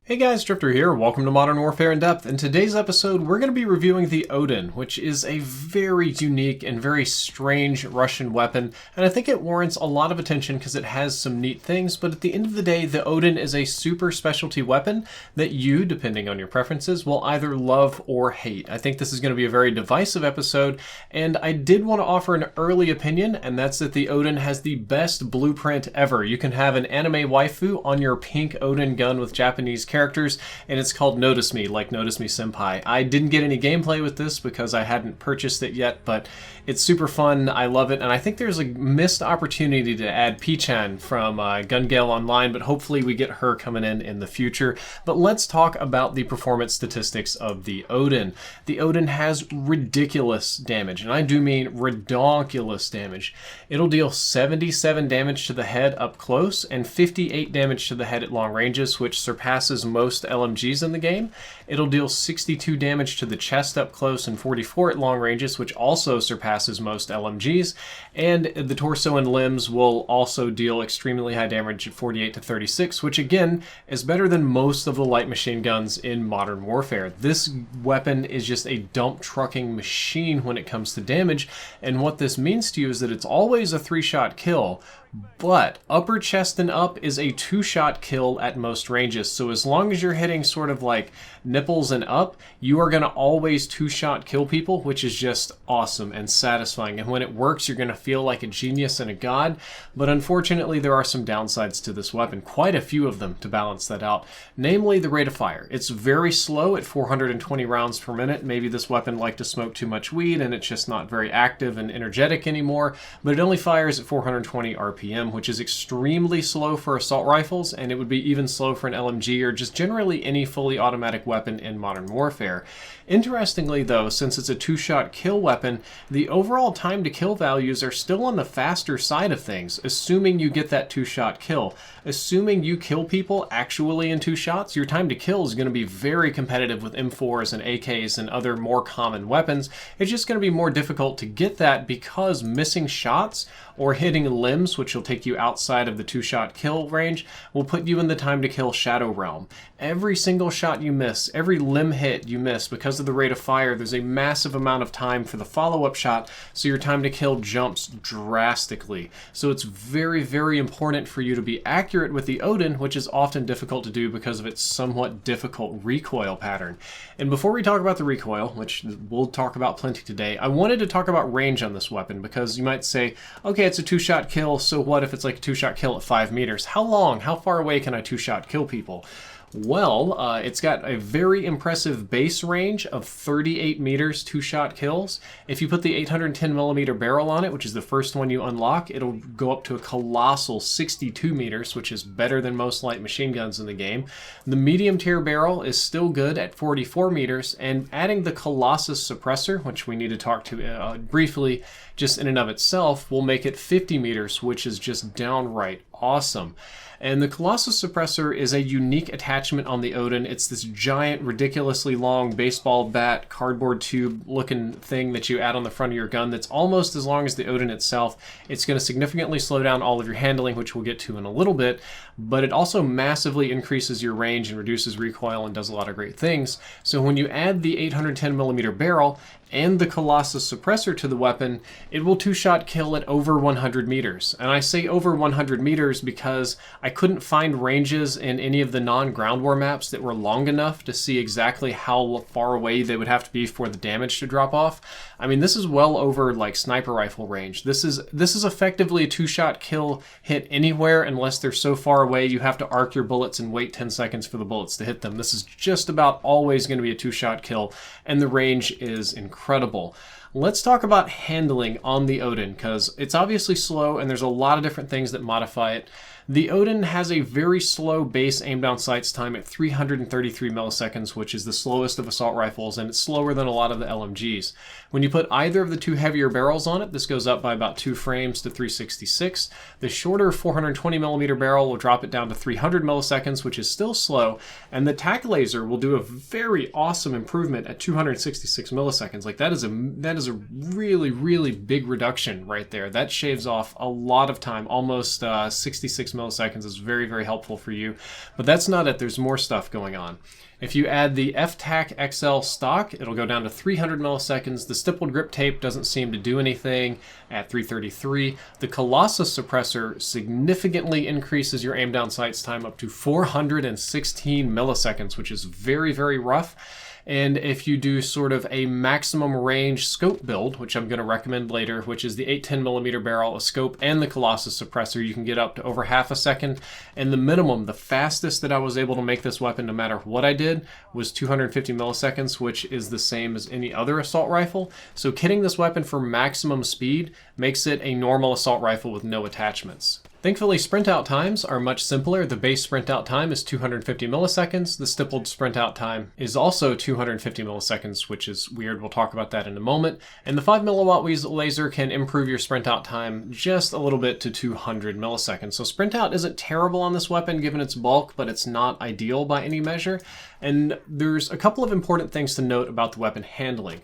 Hey guys, Drifter here. Welcome to Modern Warfare in Depth. In today's episode, we're going to be reviewing the Oden, which is a very unique and very strange Russian weapon, and I think it warrants a lot of attention because it has some neat things, but at the end of the day, the Oden is a super specialty weapon that you, depending on your preferences, will either love or hate. I think this is going to be a very divisive episode, and I did want to offer an early opinion, and that's that the Oden has the best blueprint ever. You can have an anime waifu on your pink Oden gun with Japanese characters, and it's called Notice Me, like Notice Me Senpai. I didn't get any gameplay with this because I hadn't purchased it yet, but it's super fun. I love it, and I think there's a missed opportunity to add P-chan from Gun Gale Online, but hopefully we get her coming in the future. But let's talk about the performance statistics of the Oden. The Oden has ridiculous damage, and I do mean redonkulous damage. It'll deal 77 damage to the head up close and 58 damage to the head at long ranges, which surpasses most LMGs in the game. It'll deal 62 damage to the chest up close and 44 at long ranges, which also surpasses most LMGs. And the torso and limbs will also deal extremely high damage at 48 to 36, which again is better than most of the light machine guns in Modern Warfare. This weapon is just a dump trucking machine when it comes to damage, and what this means to you is that it's always a 3-shot kill, but upper chest and up is a 2-shot kill at most ranges. So as long as you're hitting sort of like nipples and up, you are going to always 2-shot kill people, which is just awesome and satisfying. And when it works, you're going to feel like a genius and a god. But unfortunately, there are some downsides to this weapon, quite a few of them to balance that out. Namely, the rate of fire. It's very slow at 420 rounds per minute. Maybe this weapon liked to smoke too much weed and it's just not very active and energetic anymore, but it only fires at 420 RPM, which is extremely slow for assault rifles, and it would be even slow for an LMG or just generally any fully automatic weapon in Modern Warfare. Interestingly though, since it's a 2-shot kill weapon, the overall time to kill values are still on the faster side of things, assuming you get that 2-shot kill. Assuming you kill people actually in 2 shots, your time to kill is going to be very competitive with M4s and AKs and other more common weapons. It's just going to be more difficult to get that because missing shots or hitting limbs, which will take you outside of the 2-shot kill range, will put you in the time to kill shadow realm. Every single shot you miss, every limb hit you miss, because of the rate of fire, there's a massive amount of time for the follow-up shot, so your time to kill jumps drastically. So it's very, very important for you to be accurate with the Oden, which is often difficult to do because of its somewhat difficult recoil pattern. And before we talk about the recoil, which we'll talk about plenty today, I wanted to talk about range on this weapon, because you might say, okay, it's a 2-shot kill, so what if it's like a 2-shot kill at 5 meters? How long, how far away can I 2-shot kill people? Well, it's got a very impressive base range of 38 meters 2-shot kills. If you put the 810mm barrel on it, which is the first one you unlock, it'll go up to a colossal 62 meters, which is better than most light machine guns in the game. The medium tier barrel is still good at 44 meters, and adding the COLLOSUS suppressor, which we need to talk to briefly just in and of itself, will make it 50 meters, which is just downright awesome. And the COLLOSUS suppressor is a unique attachment on the Oden. It's this giant, ridiculously long baseball bat, cardboard tube looking thing that you add on the front of your gun that's almost as long as the Oden itself. It's going to significantly slow down all of your handling, which we'll get to in a little bit, but it also massively increases your range and reduces recoil and does a lot of great things. So when you add the 810mm barrel and the COLLOSUS suppressor to the weapon, it will 2-shot kill at over 100 meters. And I say over 100 meters because I couldn't find ranges in any of the non-ground war maps that were long enough to see exactly how far away they would have to be for the damage to drop off. I mean, this is well over like sniper rifle range. This is effectively a 2-shot kill hit anywhere unless they're so far away you have to arc your bullets and wait 10 seconds for the bullets to hit them. This is just about always going to be a 2-shot kill, and the range is incredible. Let's talk about handling on the Oden, because it's obviously slow and there's a lot of different things that modify it. The Oden has a very slow base aim down sights time at 333 milliseconds, which is the slowest of assault rifles, and it's slower than a lot of the LMGs. When you put either of the 2 heavier barrels on it, this goes up by about 2 frames to 366. The shorter 420mm barrel will drop it down to 300 milliseconds, which is still slow, and the tac laser will do a very awesome improvement at 266 milliseconds. Like that is a really, really big reduction right there. That shaves off a lot of time, almost 66 milliseconds is very, very helpful for you. But that's not it. There's more stuff going on. If you add the FTAC XL stock, it'll go down to 300 milliseconds. The stippled grip tape doesn't seem to do anything at 333. The COLLOSUS suppressor significantly increases your aim down sights time up to 416 milliseconds, which is very, very rough. And if you do sort of a maximum range scope build, which I'm going to recommend later, which is the 810mm barrel, a scope, and the COLLOSUS suppressor, you can get up to over half a second. And the minimum, the fastest that I was able to make this weapon, no matter what I did, was 250 milliseconds, which is the same as any other assault rifle. So kitting this weapon for maximum speed makes it a normal assault rifle with no attachments. Thankfully, sprint out times are much simpler. The base sprint out time is 250 milliseconds. The stippled sprint out time is also 250 milliseconds, which is weird. We'll talk about that in a moment. And the 5mW laser can improve your sprint out time just a little bit to 200 milliseconds. So sprint out isn't terrible on this weapon given its bulk, but it's not ideal by any measure. And there's a couple of important things to note about the weapon handling.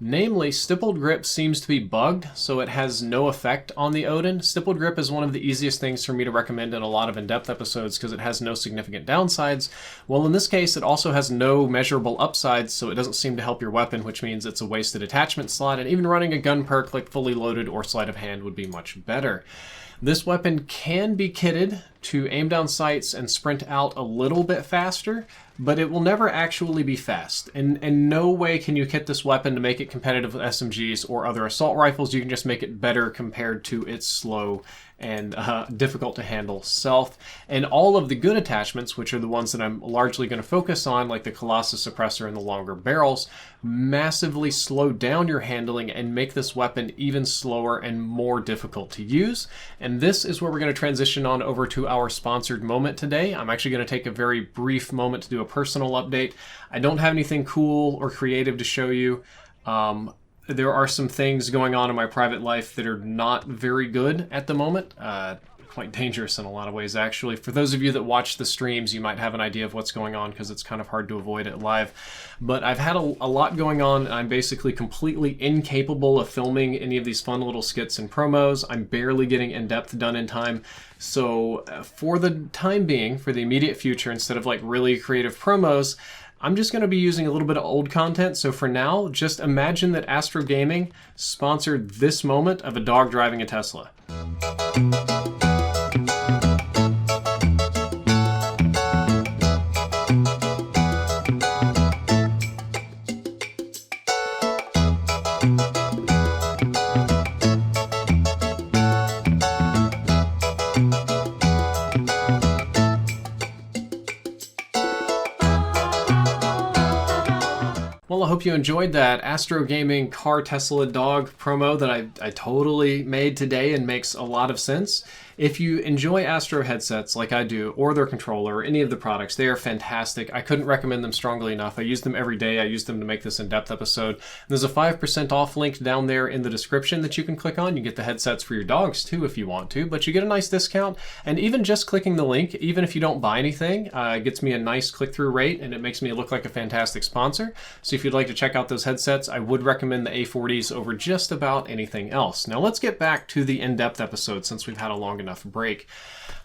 Namely, stippled grip seems to be bugged, so it has no effect on the Oden. Stippled grip is one of the easiest things for me to recommend in a lot of in-depth episodes because it has no significant downsides. Well, in this case, it also has no measurable upsides, so it doesn't seem to help your weapon, which means it's a wasted attachment slot, and even running a gun perk like fully loaded or sleight of hand would be much better. This weapon can be kitted to aim down sights and sprint out a little bit faster, but it will never actually be fast. In no way can you kit this weapon to make it competitive with SMGs or other assault rifles. You can just make it better compared to its slow and difficult to handle self. And all of the good attachments, which are the ones that I'm largely going to focus on, like the COLLOSUS suppressor and the longer barrels, massively slow down your handling and make this weapon even slower and more difficult to use. And this is where we're going to transition on over to our sponsored moment today. I'm actually going to take a very brief moment to do a personal update. I don't have anything cool or creative to show you. There are some things going on in my private life that are not very good at the moment. Quite dangerous in a lot of ways, actually. For those of you that watch the streams, you might have an idea of what's going on because it's kind of hard to avoid it live. But I've had a lot going on, and I'm basically completely incapable of filming any of these fun little skits and promos. I'm barely getting in-depth done in time. So for the time being, for the immediate future, instead of like really creative promos, I'm just going to be using a little bit of old content. So for now, just imagine that Astro Gaming sponsored this moment of a dog driving a Tesla. Well, I hope you enjoyed that Astro Gaming car Tesla dog promo that I totally made today and makes a lot of sense. If you enjoy Astro headsets like I do, or their controller, or any of the products, they are fantastic. I couldn't recommend them strongly enough. I use them every day. I use them to make this in-depth episode. There's a 5% off link down there in the description that you can click on. You get the headsets for your dogs too if you want to, but you get a nice discount. And even just clicking the link, even if you don't buy anything, gets me a nice click-through rate, and it makes me look like a fantastic sponsor. So if you'd like to check out those headsets, I would recommend the A40s over just about anything else. Now let's get back to the in-depth episode since we've had a long enough break.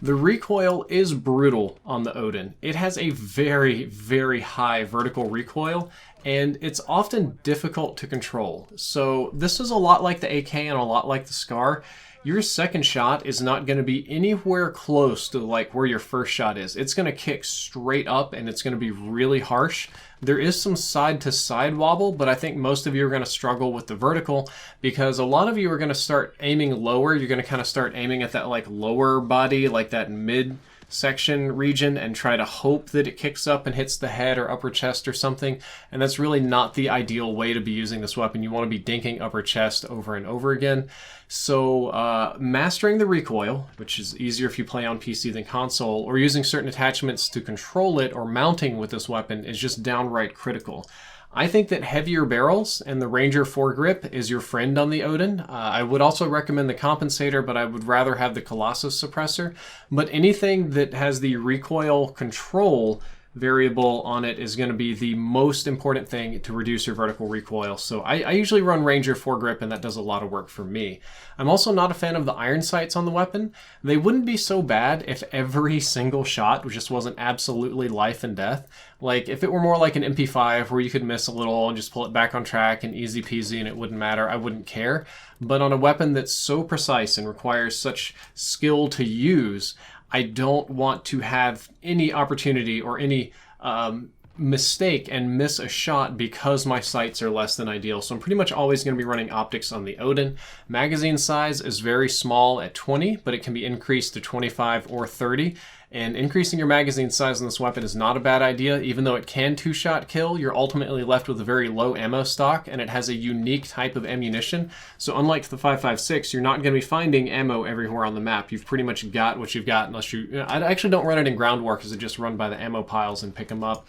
The recoil is brutal on the Oden. It has a very, very high vertical recoil, and it's often difficult to control. So this is a lot like the AK and a lot like the Scar. Your second shot is not going to be anywhere close to like where your first shot is. It's going to kick straight up and it's going to be really harsh. There is some side to side wobble, but I think most of you are going to struggle with the vertical because a lot of you are going to start aiming lower. You're going to kind of start aiming at that like lower body, like that mid section region, and try to hope that it kicks up and hits the head or upper chest or something. And that's really not the ideal way to be using this weapon. You want to be dinking upper chest over and over again. So mastering the recoil, which is easier if you play on PC than console, or using certain attachments to control it or mounting with this weapon is just downright critical. I think that heavier barrels and the Ranger foregrip is your friend on the Oden. I would also recommend the compensator, but I would rather have the COLLOSUS suppressor. But anything that has the recoil control variable on it is going to be the most important thing to reduce your vertical recoil. So I usually run Ranger foregrip, and that does a lot of work for me. I'm also not a fan of the iron sights on the weapon. They wouldn't be so bad if every single shot just wasn't absolutely life and death. Like if it were more like an MP5 where you could miss a little and just pull it back on track and easy peasy and it wouldn't matter, I wouldn't care. But on a weapon that's so precise and requires such skill to use, I don't want to have any opportunity or any mistake and miss a shot because my sights are less than ideal. So I'm pretty much always going to be running optics on the Oden. Magazine size is very small at 20, but it can be increased to 25 or 30. And increasing your magazine size on this weapon is not a bad idea. Even though it can two-shot kill, you're ultimately left with a very low ammo stock, and it has a unique type of ammunition. So unlike the 5.56, you're not going to be finding ammo everywhere on the map. You've pretty much got what you've got, unless you... I actually don't run it in ground war because I just run by the ammo piles and pick them up.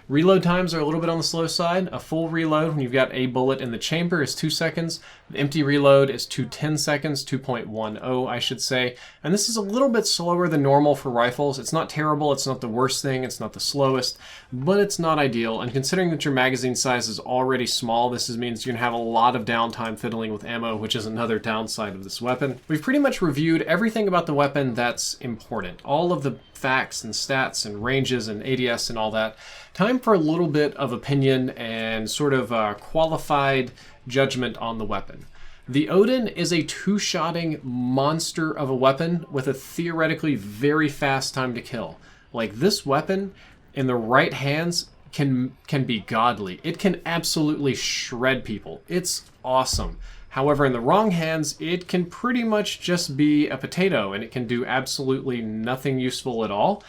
Reload times are a little bit on the slow side. A full reload when you've got a bullet in the chamber is 2 seconds. The empty reload is 2:10 seconds, 2.10 I should say. And this is a little bit slower than normal for rifles. It's not terrible, it's not the worst thing, it's not the slowest, but it's not ideal. And considering that your magazine size is already small, this means you're going to have a lot of downtime fiddling with ammo, which is another downside of this weapon. We've pretty much reviewed everything about the weapon that's important. All of the facts and stats and ranges and ADS and all that. Time for a little bit of opinion and sort of qualified judgment on the weapon. The Oden is a two-shotting monster of a weapon with a theoretically very fast time to kill. Like, this weapon in the right hands can be godly. It can absolutely shred people. It's awesome. However, in the wrong hands, it can pretty much just be a potato, and it can do absolutely nothing useful at all,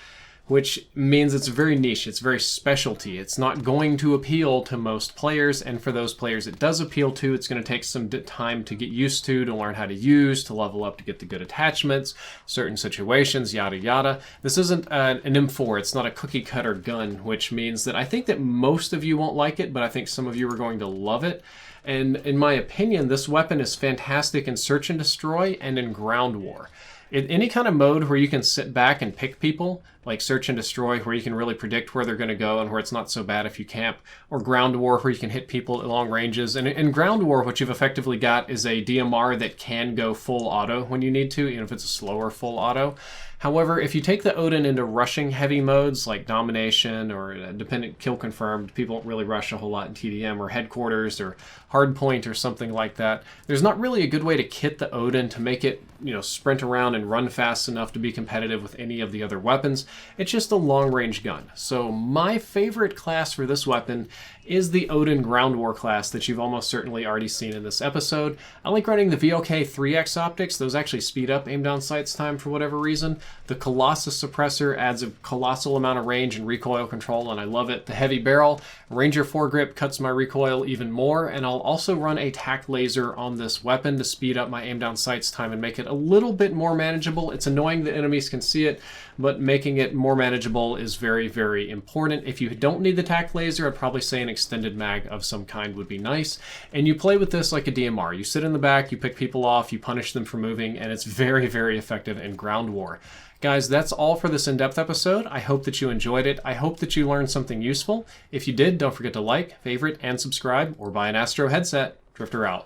which means it's very niche, it's very specialty. It's not going to appeal to most players, and for those players it does appeal to, it's going to take some time to get used to learn how to use, to level up, to get the good attachments, certain situations, yada yada. This isn't an M4, it's not a cookie cutter gun, which means that I think that most of you won't like it, but I think some of you are going to love it. And in my opinion, this weapon is fantastic in search and destroy and in ground war. In any kind of mode where you can sit back and pick people, like search and destroy, where you can really predict where they're going to go and where it's not so bad if you camp, or ground war where you can hit people at long ranges. And in ground war, what you've effectively got is a DMR that can go full auto when you need to, even if it's a slower full auto. However, if you take the Oden into rushing heavy modes like domination or dependent kill confirmed, people don't really rush a whole lot in TDM, or headquarters or hardpoint or something like that. There's not really a good way to kit the Oden to make it, sprint around and run fast enough to be competitive with any of the other weapons. It's just a long-range gun. So my favorite class for this weapon is the Oden Ground War class that you've almost certainly already seen in this episode. I like running the VLK 3X optics. Those actually speed up aim down sights time for whatever reason. The Colossus suppressor adds a colossal amount of range and recoil control, and I love it. The heavy barrel Ranger foregrip cuts my recoil even more, and I'll also run a tack laser on this weapon to speed up my aim down sights time and make it a little bit more manageable. It's annoying that enemies can see it, but making it more manageable is very, very important. If you don't need the tack laser, I'd probably say an extended mag of some kind would be nice. And you play with this like a DMR. You sit in the back, you pick people off, you punish them for moving, and it's very, very effective in ground war. Guys, that's all for this in-depth episode. I hope that you enjoyed it. I hope that you learned something useful. If you did, don't forget to like, favorite, and subscribe, or buy an Astro headset. Drifter out.